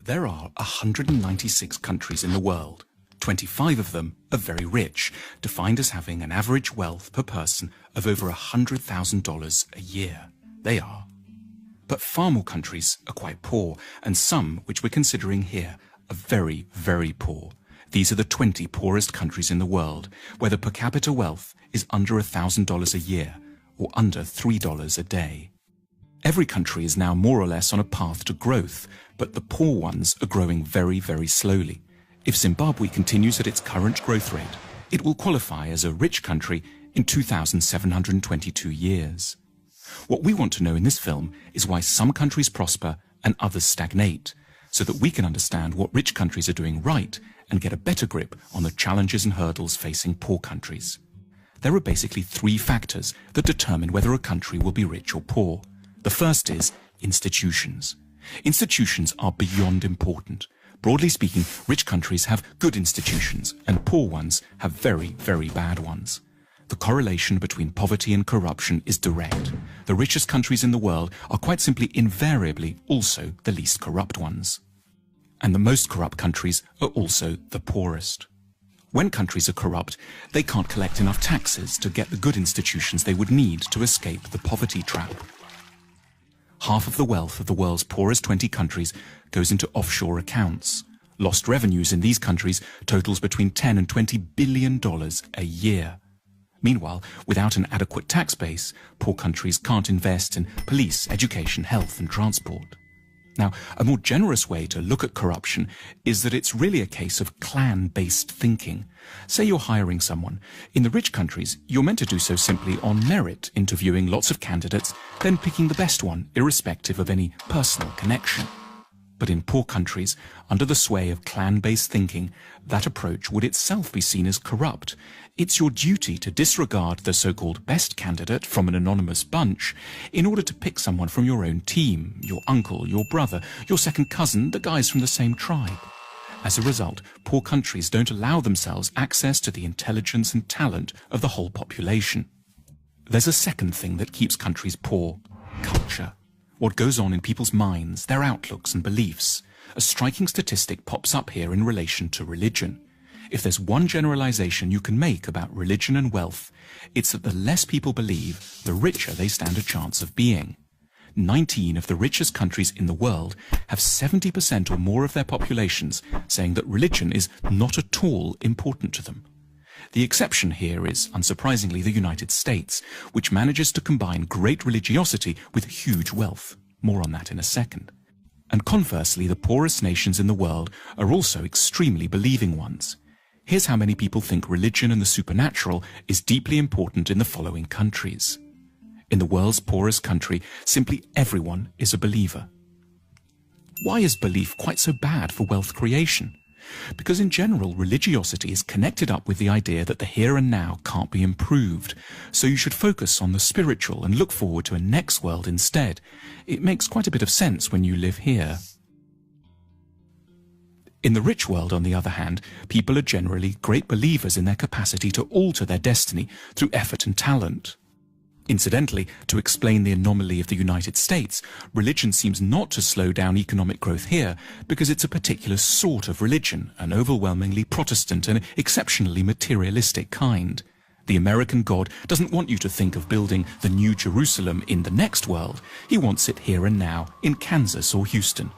There are 196 countries in the world. 25 of them are very rich, defined as having an average wealth per person of over $100,000 a year. They are. But far more countries are quite poor, and some, which we're considering here, are very, very poor. These are the 20 poorest countries in the world, where the per capita wealth is under $1,000 a year, or under $3 a day. Every country is now more or less on a path to growth, but the poor ones are growing very, very slowly. If Zimbabwe continues at its current growth rate, it will qualify as a rich country in 2,722 years. What we want to know in this film is why some countries prosper and others stagnate, so that we can understand what rich countries are doing right and get a better grip on the challenges and hurdles facing poor countries. There are basically three factors that determine whether a country will be rich or poor. The first is institutions. Institutions are beyond important. Broadly speaking, rich countries have good institutions and poor ones have very, very bad ones. The correlation between poverty and corruption is direct. The richest countries in the world are quite simply invariably also the least corrupt ones. And the most corrupt countries are also the poorest. When countries are corrupt, they can't collect enough taxes to get the good institutions they would need to escape the poverty trap. Half of the wealth of the world's poorest 20 countries goes into offshore accounts. Lost revenues in these countries totals between $10 and $20 billion a year. Meanwhile, without an adequate tax base, poor countries can't invest in police, education, health and transport. Now, a more generous way to look at corruption is that it's really a case of clan-based thinking. Say you're hiring someone. In the rich countries, you're meant to do so simply on merit, interviewing lots of candidates, then picking the best one, irrespective of any personal connection. But in poor countries, under the sway of clan-based thinking, that approach would itself be seen as corrupt. It's your duty to disregard the so-called best candidate from an anonymous bunch in order to pick someone from your own team, your uncle, your brother, your second cousin, the guys from the same tribe. As a result, poor countries don't allow themselves access to the intelligence and talent of the whole population. There's a second thing that keeps countries poor: culture. What goes on in people's minds, their outlooks and beliefs. A striking statistic pops up here in relation to religion. If there's one generalization you can make about religion and wealth, it's that the less people believe, the richer they stand a chance of being. 19 of the richest countries in the world have 70% or more of their populations saying that religion is not at all important to them. The exception here is, unsurprisingly, the United States, which manages to combine great religiosity with huge wealth. More on that in a second. And conversely, the poorest nations in the world are also extremely believing ones. Here's how many people think religion and the supernatural is deeply important in the following countries. In the world's poorest country, simply everyone is a believer. Why is belief quite so bad for wealth creation? Because in general, religiosity is connected up with the idea that the here and now can't be improved, so you should focus on the spiritual and look forward to a next world instead. It makes quite a bit of sense when you live here. In the rich world, on the other hand, people are generally great believers in their capacity to alter their destiny through effort and talent. Incidentally, to explain the anomaly of the United States, religion seems not to slow down economic growth here because it's a particular sort of religion, an overwhelmingly Protestant and exceptionally materialistic kind. The American God doesn't want you to think of building the New Jerusalem in the next world. He wants it here and now, in Kansas or Houston.